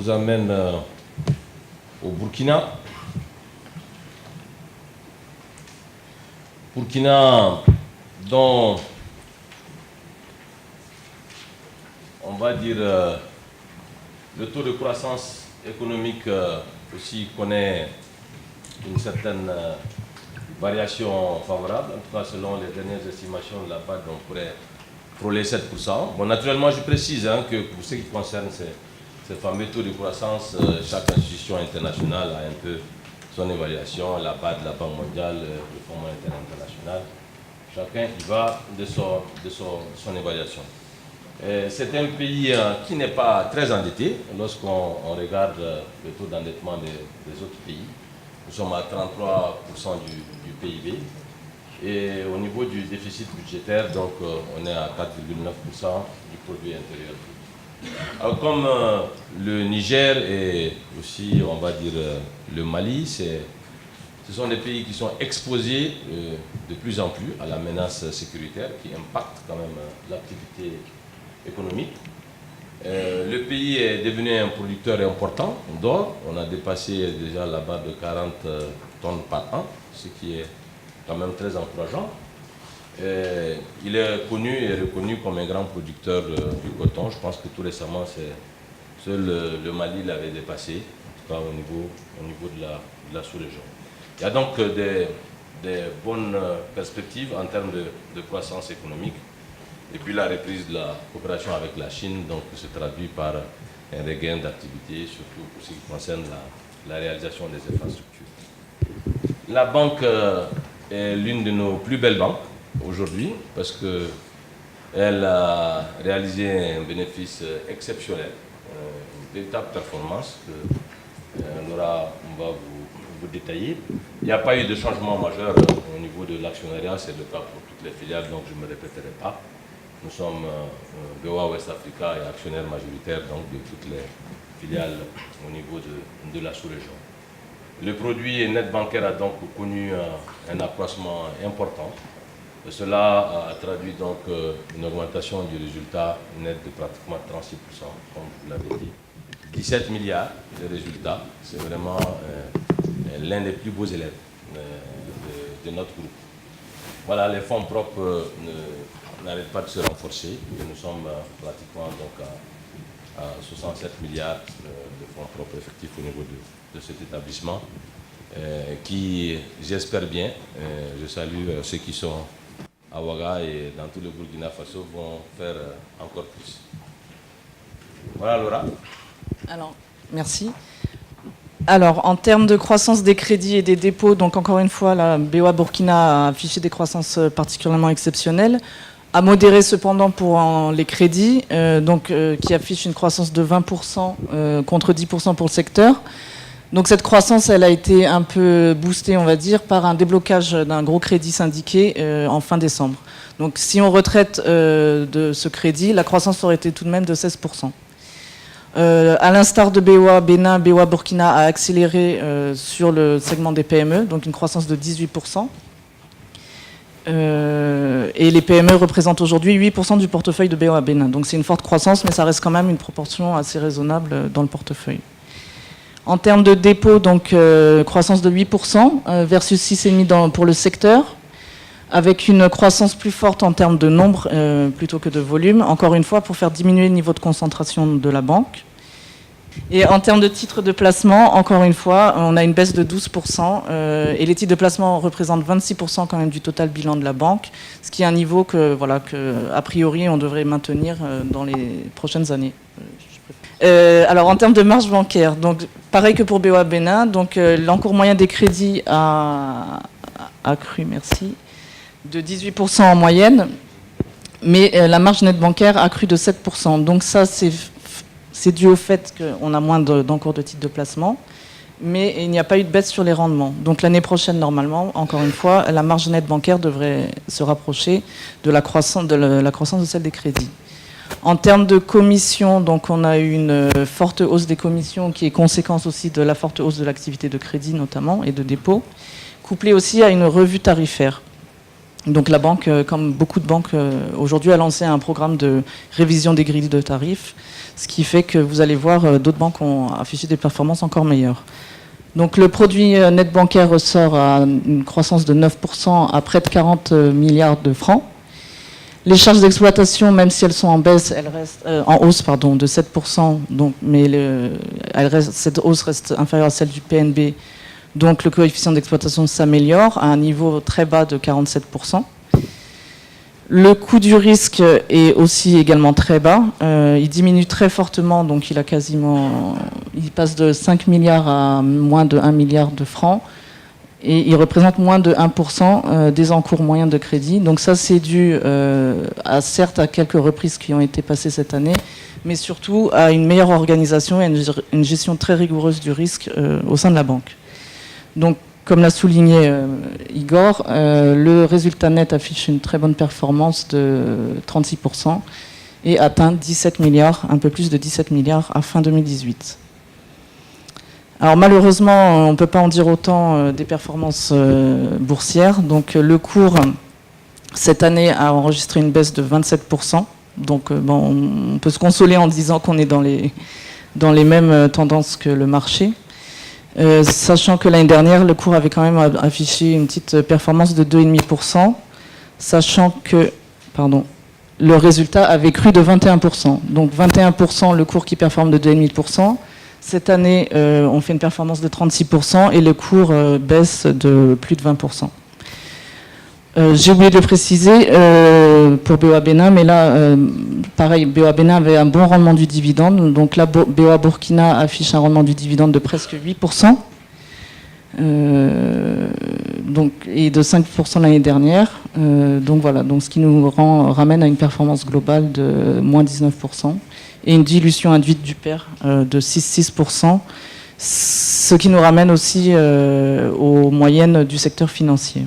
vous emmène au Burkina. Burkina, dont on va dire le taux de croissance économique aussi connaît une certaine variation favorable. En tout cas, selon les dernières estimations de la BAD, on pourrait frôler 7%. Bon, naturellement, je précise que pour ce qui concerne ces fameux taux de croissance, chaque institution internationale a un peu son évaluation, la BAD, la Banque mondiale, le Fonds monétaire international. Chacun y va de son évaluation. C'est un pays qui n'est pas très endetté lorsqu'on regarde le taux d'endettement des autres pays. Nous sommes à 33% du PIB. Et au niveau du déficit budgétaire, donc, on est à 4,9% du produit intérieur brut. Alors, comme le Niger et aussi, on va dire, le Mali, ce sont des pays qui sont exposés de plus en plus à la menace sécuritaire qui impacte quand même l'activité économique. Le pays est devenu un producteur important d'or. On a dépassé déjà la barre de 40 tonnes par an, ce qui est quand même très encourageant. Il est connu et reconnu comme un grand producteur du coton. Je pense que tout récemment, seul le Mali l'avait dépassé, en tout cas au niveau de la sous-région. Il y a donc des bonnes perspectives en termes de croissance économique. Et puis la reprise de la coopération avec la Chine donc, se traduit par un regain d'activité, surtout pour ce qui concerne la réalisation des infrastructures. La banque est l'une de nos plus belles banques aujourd'hui parce qu'elle a réalisé un bénéfice exceptionnel, une véritable performance que Laura va vous détailler. Il n'y a pas eu de changement majeur au niveau de l'actionnariat, c'est le cas pour toutes les filiales, donc je ne me répéterai pas. Nous sommes BOA West Africa et actionnaire majoritaire donc, de toutes les filiales au niveau de la sous-région. Le produit net bancaire a donc connu un accroissement important. Et cela a traduit donc une augmentation du résultat net de pratiquement 36%, comme vous l'avez dit. 17 milliards de résultats, c'est vraiment l'un des plus beaux élèves de notre groupe. Voilà, les fonds propres n'arrêtent pas de se renforcer. Et nous sommes pratiquement donc à 67 milliards de fonds propres effectifs au niveau de cet établissement qui, j'espère bien, je salue ceux qui sont à Ouaga et dans tout le Burkina Faso vont faire encore plus. Voilà Laura. Alors, merci. Alors, en termes de croissance des crédits et des dépôts, donc encore une fois, la BOA Burkina a affiché des croissances particulièrement exceptionnelles, à modérer cependant pour les crédits, qui affichent une croissance de 20% contre 10% pour le secteur. Donc cette croissance, elle a été un peu boostée, on va dire, par un déblocage d'un gros crédit syndiqué en fin décembre. Donc si on retraite de ce crédit, la croissance aurait été tout de même de 16%. À l'instar de BOA Bénin, BOA Burkina a accéléré sur le segment des PME, donc une croissance de 18%. Et les PME représentent aujourd'hui 8% du portefeuille de BOA Bénin. Donc c'est une forte croissance, mais ça reste quand même une proportion assez raisonnable dans le portefeuille. En termes de dépôts, donc croissance de 8% versus 6,5% pour le secteur, avec une croissance plus forte en termes de nombre plutôt que de volume, encore une fois pour faire diminuer le niveau de concentration de la banque. Et en termes de titres de placement, encore une fois, on a une baisse de 12%, et les titres de placement représentent 26% quand même du total bilan de la banque, ce qui est un niveau que, a priori, on devrait maintenir dans les prochaines années. Alors en termes de marge bancaire, donc pareil que pour BOA Bénin, donc l'encours moyen des crédits a cru, merci, de 18% en moyenne, mais la marge nette bancaire a cru de 7%. Donc ça, c'est dû au fait qu'on a moins d'encours de titres de placement, mais il n'y a pas eu de baisse sur les rendements. Donc l'année prochaine, normalement, encore une fois, la marge nette bancaire devrait se rapprocher de la croissance de celle des crédits. En termes de commissions, donc on a eu une forte hausse des commissions qui est conséquence aussi de la forte hausse de l'activité de crédit notamment et de dépôt, couplée aussi à une revue tarifaire. Donc la banque, comme beaucoup de banques aujourd'hui, a lancé un programme de révision des grilles de tarifs, ce qui fait que vous allez voir d'autres banques ont affiché des performances encore meilleures. Donc le produit net bancaire ressort à une croissance de 9% à près de 40 milliards de francs. Les charges d'exploitation, même si elles sont en baisse, elles restent en hausse de 7%, donc, mais cette hausse reste inférieure à celle du PNB. Donc le coefficient d'exploitation s'améliore à un niveau très bas de 47%. Le coût du risque est aussi également très bas. Il diminue très fortement, donc il passe de 5 milliards à moins de 1 milliard de francs. Et il représente moins de 1% des encours moyens de crédit. Donc ça, c'est dû certes à quelques reprises qui ont été passées cette année, mais surtout à une meilleure organisation et une gestion très rigoureuse du risque au sein de la banque. Donc, comme l'a souligné Igor, le résultat net affiche une très bonne performance de 36% et atteint 17 milliards, un peu plus de 17 milliards à fin 2018. Alors malheureusement, on ne peut pas en dire autant des performances boursières. Donc le cours, cette année, a enregistré une baisse de 27%. Donc on peut se consoler en disant qu'on est dans les mêmes tendances que le marché. Sachant que l'année dernière, le cours avait quand même affiché une petite performance de 2,5%, sachant que le résultat avait cru de 21%. Donc 21% le cours qui performe de 2,5%. Cette année, on fait une performance de 36% et le cours baisse de plus de 20%. J'ai oublié de le préciser pour BOA Bénin, mais là, pareil, BOA Bénin avait un bon rendement du dividende. Donc là, BOA Burkina affiche un rendement du dividende de presque 8%, et de 5% l'année dernière. Donc voilà, donc ce qui nous ramène à une performance globale de moins 19%. Et une dilution induite du PER de 6,6%, ce qui nous ramène aussi aux moyennes du secteur financier.